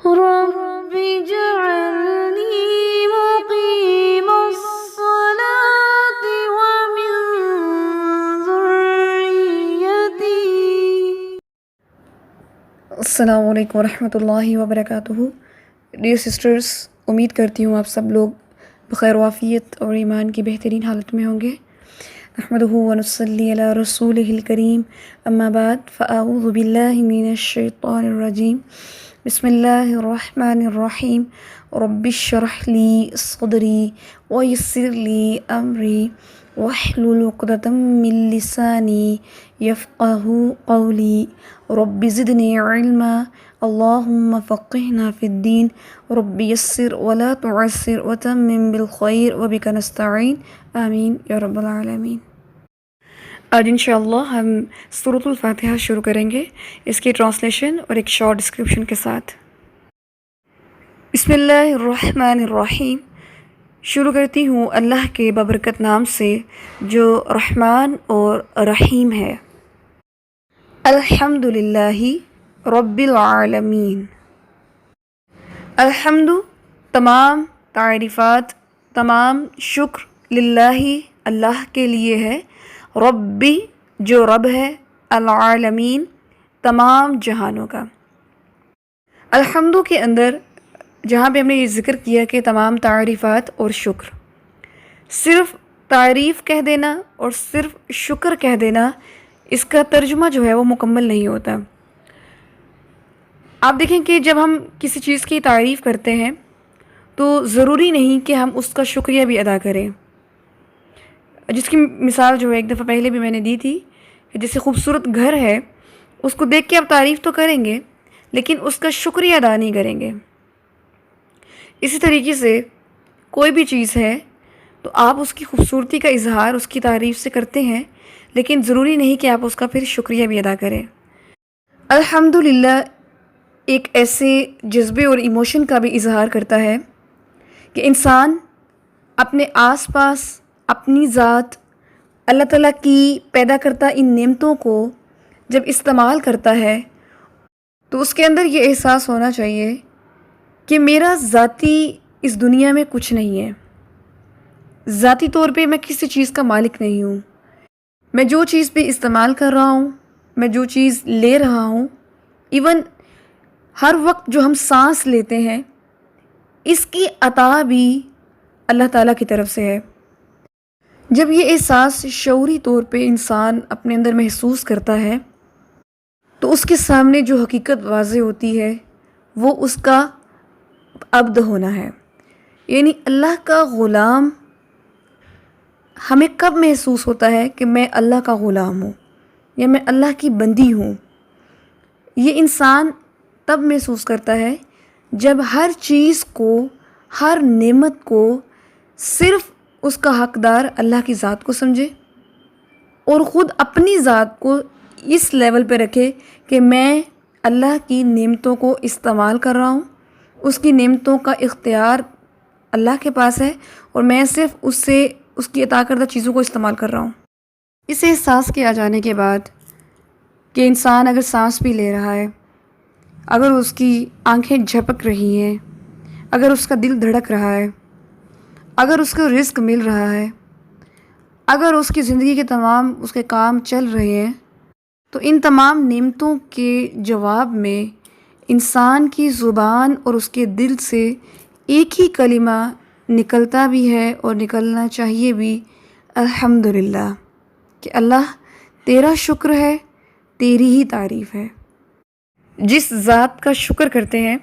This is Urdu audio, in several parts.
رب اجعلني مقيم الصلاة ومن ذريتي۔ السلام علیکم ورحمۃ اللہ وبرکاتہ۔ ڈیئر سسٹرز، امید کرتی ہوں آپ سب لوگ بخیر وافیت اور ایمان کی بہترین حالت میں ہوں گے۔ نحمدہ ونصلی علی رسولہ الکریم، اما بعد فاعوذ باللہ من الشیطان الرجیم، بسم اللہ الرحمن الرحیم۔ رب اشرح لی صدری ویسر لی امری واحلل عقدۃ من لسانی یفقہوا قولی، رب زدنی علما، اللہم فقہنا فی الدین، رب یسر ولا تعسر وتمم بالخیر وبک نستعین، آمین یا رب العالمین۔ آج انشاءاللہ ہم سورۃ الفاتحہ شروع کریں گے، اس کی ٹرانسلیشن اور ایک شارٹ ڈسکرپشن کے ساتھ۔ بسم اللہ الرحمن الرحیم۔ شروع کرتی ہوں اللہ کے بابرکت نام سے جو رحمان اور رحیم ہے۔ الحمد للہ رب العالمین۔ الحمد تمام تعریفات، تمام شکر للہ اللہ کے لیے ہے، ربی جو رب ہے، العالمین تمام جہانوں کا۔ الحمد کے اندر جہاں پہ ہم نے یہ ذکر کیا کہ تمام تعریفات اور شکر، صرف تعریف کہہ دینا اور صرف شکر کہہ دینا، اس کا ترجمہ جو ہے وہ مکمل نہیں ہوتا۔ آپ دیکھیں کہ جب ہم کسی چیز کی تعریف کرتے ہیں تو ضروری نہیں کہ ہم اس کا شکریہ بھی ادا کریں، جس کی مثال جو ہے ایک دفعہ پہلے بھی میں نے دی تھی کہ جیسے خوبصورت گھر ہے، اس کو دیکھ کے آپ تعریف تو کریں گے لیکن اس کا شکریہ ادا نہیں کریں گے۔ اسی طریقے سے کوئی بھی چیز ہے تو آپ اس کی خوبصورتی کا اظہار اس کی تعریف سے کرتے ہیں، لیکن ضروری نہیں کہ آپ اس کا پھر شکریہ بھی ادا کریں۔ الحمدللہ ایک ایسے جذبے اور ایموشن کا بھی اظہار کرتا ہے کہ انسان اپنے آس پاس، اپنی ذات، اللہ تعالیٰ کی پیدا کرتا ان نعمتوں کو جب استعمال کرتا ہے تو اس کے اندر یہ احساس ہونا چاہیے کہ میرا ذاتی اس دنیا میں کچھ نہیں ہے، ذاتی طور پہ میں کسی چیز کا مالک نہیں ہوں، میں جو چیز بھی استعمال کر رہا ہوں، میں جو چیز لے رہا ہوں، ایون ہر وقت جو ہم سانس لیتے ہیں، اس کی عطا بھی اللہ تعالیٰ کی طرف سے ہے۔ جب یہ احساس شعوری طور پہ انسان اپنے اندر محسوس کرتا ہے تو اس کے سامنے جو حقیقت واضح ہوتی ہے وہ اس کا عبد ہونا ہے، یعنی اللہ کا غلام۔ ہمیں کب محسوس ہوتا ہے کہ میں اللہ کا غلام ہوں یا میں اللہ کی بندی ہوں؟ یہ انسان تب محسوس کرتا ہے جب ہر چیز کو، ہر نعمت کو صرف اس کا حقدار اللہ کی ذات کو سمجھے اور خود اپنی ذات کو اس لیول پہ رکھے کہ میں اللہ کی نعمتوں کو استعمال کر رہا ہوں، اس کی نعمتوں کا اختیار اللہ کے پاس ہے اور میں صرف اس کی عطا کردہ چیزوں کو استعمال کر رہا ہوں۔ اس احساس کے آ جانے کے بعد کہ انسان اگر سانس بھی لے رہا ہے، اگر اس کی آنکھیں جھپک رہی ہیں، اگر اس کا دل دھڑک رہا ہے، اگر اس کو رزق مل رہا ہے، اگر اس کی زندگی کے تمام اس کے کام چل رہے ہیں، تو ان تمام نعمتوں کے جواب میں انسان کی زبان اور اس کے دل سے ایک ہی کلمہ نکلتا بھی ہے اور نکلنا چاہیے بھی، الحمدللہ، کہ اللہ تیرا شکر ہے، تیری ہی تعریف ہے۔ جس ذات کا شکر کرتے ہیں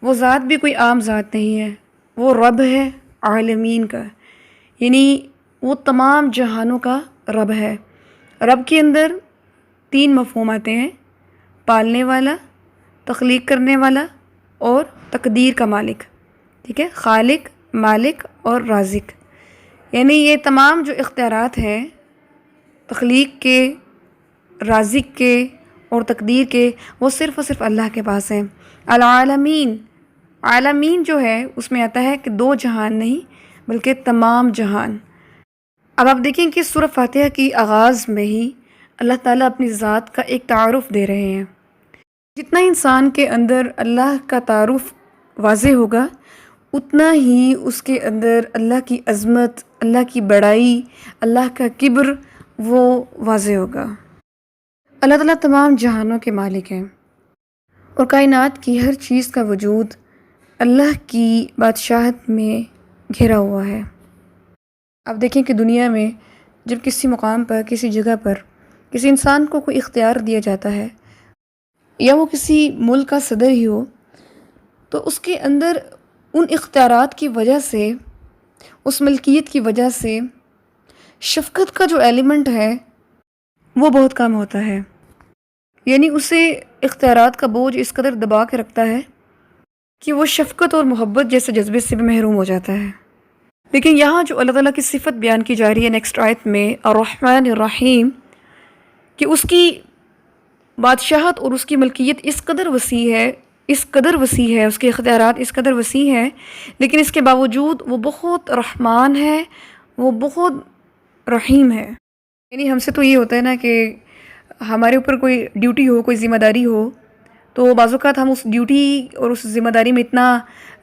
وہ ذات بھی کوئی عام ذات نہیں ہے، وہ رب ہے عالمین کا، یعنی وہ تمام جہانوں کا رب ہے۔ رب کے اندر 3 مفہوم آتے ہیں: پالنے والا، تخلیق کرنے والا اور تقدیر کا مالک۔ ٹھیک ہے، خالق، مالک اور رازق، یعنی یہ تمام جو اختیارات ہیں تخلیق کے، رازق کے اور تقدیر کے، وہ صرف اور صرف اللہ کے پاس ہیں۔ العالمین، عالمین جو ہے اس میں آتا ہے کہ 2 جہان نہیں بلکہ تمام جہان۔ اب آپ دیکھیں کہ سورہ فاتحہ کی آغاز میں ہی اللہ تعالیٰ اپنی ذات کا ایک تعارف دے رہے ہیں۔ جتنا انسان کے اندر اللہ کا تعارف واضح ہوگا اتنا ہی اس کے اندر اللہ کی عظمت، اللہ کی بڑائی، اللہ کا کبر وہ واضح ہوگا۔ اللہ تعالیٰ تمام جہانوں کے مالک ہیں اور کائنات کی ہر چیز کا وجود اللہ کی بادشاہت میں گھرا ہوا ہے۔ آپ دیکھیں کہ دنیا میں جب کسی مقام پر، کسی جگہ پر کسی انسان کو کوئی اختیار دیا جاتا ہے یا وہ کسی ملک کا صدر ہی ہو، تو اس کے اندر ان اختیارات کی وجہ سے، اس ملکیت کی وجہ سے شفقت کا جو ایلیمنٹ ہے وہ بہت کم ہوتا ہے، یعنی اسے اختیارات کا بوجھ اس قدر دبا کے رکھتا ہے کہ وہ شفقت اور محبت جیسے جذبے سے بھی محروم ہو جاتا ہے۔ لیکن یہاں جو اللہ تعالیٰ کی صفت بیان کی جا رہی ہے نیکسٹ آیت میں، الرحمن الرحیم، کہ اس کی بادشاہت اور اس کی ملکیت اس قدر وسیع ہے، اس قدر وسیع ہے، اس کے اختیارات اس قدر وسیع ہیں، لیکن اس کے باوجود وہ بہت رحمان ہے، وہ بہت رحیم ہے۔ یعنی ہم سے تو یہ ہوتا ہے نا کہ ہمارے اوپر کوئی ڈیوٹی ہو، کوئی ذمہ داری ہو، تو بعض اوقات ہم اس ڈیوٹی اور اس ذمہ داری میں اتنا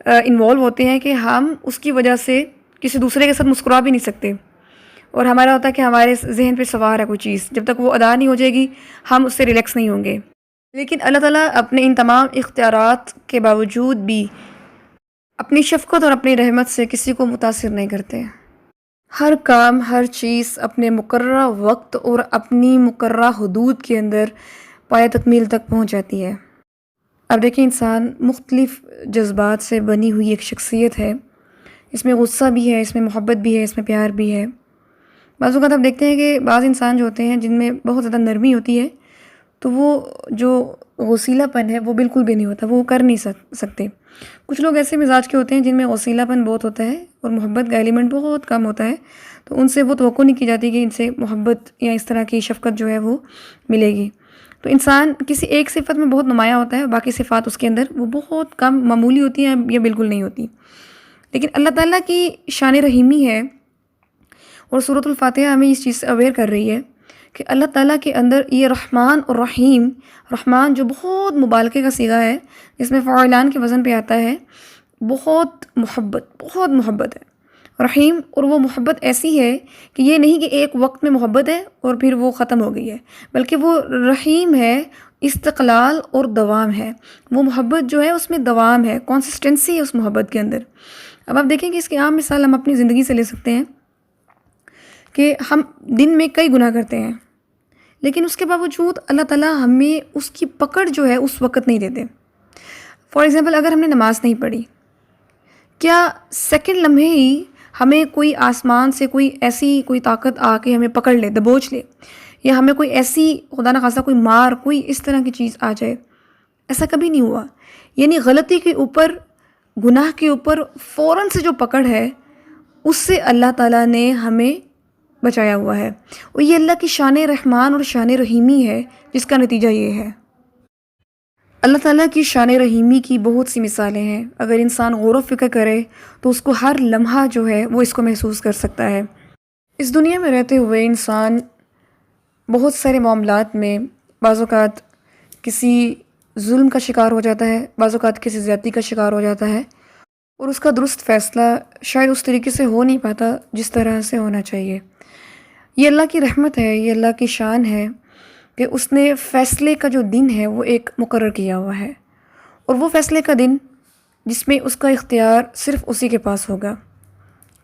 انوالو ہوتے ہیں کہ ہم اس کی وجہ سے کسی دوسرے کے ساتھ مسکرا بھی نہیں سکتے، اور ہمارا ہوتا ہے کہ ہمارے ذہن پہ سوار ہے کوئی چیز، جب تک وہ ادا نہیں ہو جائے گی ہم اس سے ریلیکس نہیں ہوں گے۔ لیکن اللہ تعالیٰ اپنے ان تمام اختیارات کے باوجود بھی اپنی شفقت اور اپنی رحمت سے کسی کو متاثر نہیں کرتے۔ ہر کام، ہر چیز اپنے مقررہ وقت اور اپنی مقررہ حدود کے اندر پایہ تکمیل تک پہنچ جاتی ہے۔ اب دیکھیں، انسان مختلف جذبات سے بنی ہوئی ایک شخصیت ہے، اس میں غصہ بھی ہے، اس میں محبت بھی ہے، اس میں پیار بھی ہے۔ بعض اوقات آپ دیکھتے ہیں کہ بعض انسان جو ہوتے ہیں جن میں بہت زیادہ نرمی ہوتی ہے، تو وہ جو غصیلہ پن ہے وہ بالکل بھی نہیں ہوتا، وہ کر نہیں سکتے۔ کچھ لوگ ایسے مزاج کے ہوتے ہیں جن میں غصیلہ پن بہت ہوتا ہے اور محبت کا ایلیمنٹ بہت کم ہوتا ہے، تو ان سے وہ توقع نہیں کی جاتی کہ ان سے محبت یا اس طرح کی شفقت جو ہے وہ ملے گی۔ تو انسان کسی ایک صفت میں بہت نمایاں ہوتا ہے، باقی صفات اس کے اندر وہ بہت کم، معمولی ہوتی ہیں یا بالکل نہیں ہوتی۔ لیکن اللہ تعالیٰ کی شان رحیمی ہے، اور سورۃ الفاتحہ ہمیں اس چیز سے اویئر کر رہی ہے کہ اللہ تعالیٰ کے اندر یہ رحمان اور رحیم، رحمان جو بہت مبالغے کا صیغہ ہے، اس میں فعلان کے وزن پہ آتا ہے، بہت محبت ہے۔ رحیم، اور وہ محبت ایسی ہے کہ یہ نہیں کہ ایک وقت میں محبت ہے اور پھر وہ ختم ہو گئی ہے، بلکہ وہ رحیم ہے، استقلال اور دوام ہے۔ وہ محبت جو ہے اس میں دوام ہے، کنسسٹنسی ہے اس محبت کے اندر۔ اب آپ دیکھیں کہ اس کی عام مثال ہم اپنی زندگی سے لے سکتے ہیں کہ ہم دن میں کئی گناہ کرتے ہیں، لیکن اس کے باوجود اللہ تعالیٰ ہمیں اس کی پکڑ جو ہے اس وقت نہیں دیتے۔ فار ایگزامپل، اگر ہم نے نماز نہیں پڑھی، کیا سیکنڈ لمحے ہی ہمیں کوئی آسمان سے کوئی طاقت آ کے ہمیں پکڑ لے، دبوچ لے، یا ہمیں کوئی ایسی خدا نخواستہ کوئی مار، کوئی اس طرح کی چیز آ جائے؟ ایسا کبھی نہیں ہوا۔ یعنی غلطی کے اوپر، گناہ کے اوپر فوراً سے جو پکڑ ہے اس سے اللہ تعالیٰ نے ہمیں بچایا ہوا ہے، اور یہ اللہ کی شان رحمان اور شان رحیمی ہے، جس کا نتیجہ یہ ہے۔ اللہ تعالیٰ کی شان رحیمی کی بہت سی مثالیں ہیں، اگر انسان غور و فکر کرے تو اس کو ہر لمحہ جو ہے وہ اس کو محسوس کر سکتا ہے۔ اس دنیا میں رہتے ہوئے انسان بہت سارے معاملات میں بعض اوقات کسی ظلم کا شکار ہو جاتا ہے، بعض اوقات کسی زیادتی کا شکار ہو جاتا ہے، اور اس کا درست فیصلہ شاید اس طریقے سے ہو نہیں پاتا جس طرح سے ہونا چاہیے۔ یہ اللہ کی رحمت ہے، یہ اللہ کی شان ہے کہ اس نے فیصلے کا جو دن ہے وہ ایک مقرر کیا ہوا ہے، اور وہ فیصلے کا دن جس میں اس کا اختیار صرف اسی کے پاس ہوگا۔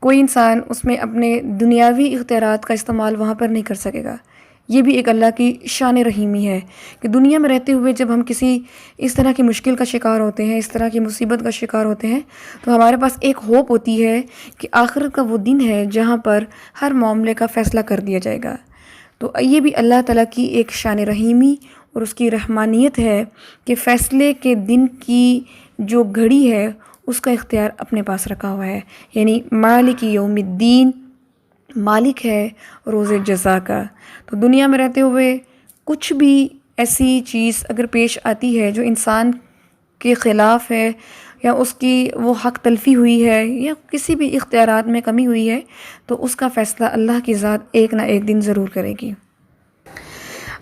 کوئی انسان اس میں اپنے دنیاوی اختیارات کا استعمال وہاں پر نہیں کر سکے گا۔ یہ بھی ایک اللہ کی شان رحیمی ہے کہ دنیا میں رہتے ہوئے جب ہم کسی اس طرح کی مشکل کا شکار ہوتے ہیں، اس طرح کی مصیبت کا شکار ہوتے ہیں، تو ہمارے پاس ایک ہوپ ہوتی ہے کہ آخرت کا وہ دن ہے جہاں پر ہر معاملے کا فیصلہ کر دیا جائے گا۔ تو یہ بھی اللہ تعالیٰ کی ایک شان رحیمی اور اس کی رحمانیت ہے کہ فیصلے کے دن کی جو گھڑی ہے اس کا اختیار اپنے پاس رکھا ہوا ہے، یعنی مالک یوم الدین، مالک ہے روز جزا کا۔ تو دنیا میں رہتے ہوئے کچھ بھی ایسی چیز اگر پیش آتی ہے جو انسان کے خلاف ہے، یا اس کی وہ حق تلفی ہوئی ہے، یا کسی بھی اختیارات میں کمی ہوئی ہے، تو اس کا فیصلہ اللہ کی ذات ایک نہ ایک دن ضرور کرے گی۔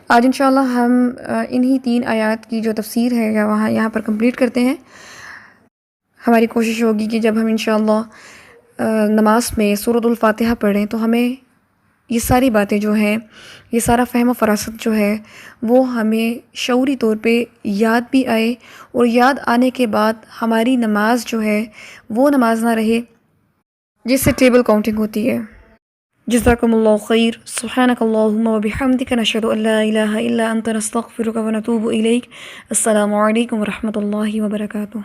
آج انشاءاللہ ہم انہی 3 آیات کی جو تفسیر ہے یہاں پر کمپلیٹ کرتے ہیں۔ ہماری کوشش ہوگی کہ جب ہم انشاءاللہ نماز میں سورۃ الفاتحہ پڑھیں تو ہمیں یہ ساری باتیں جو ہیں، یہ سارا فہم و فراست جو ہے وہ ہمیں شعوری طور پہ یاد بھی آئے، اور یاد آنے کے بعد ہماری نماز جو ہے وہ نماز نہ رہے جس سے ٹیبل کاؤنٹنگ ہوتی ہے۔ جزاکم اللہ خیر۔ سبحانک اللہم و بحمدک، نشہد ان لا الہ الا انت، نستغفرک و نتوب الیک۔ السلام علیکم و رحمۃ اللہ وبرکاتہ۔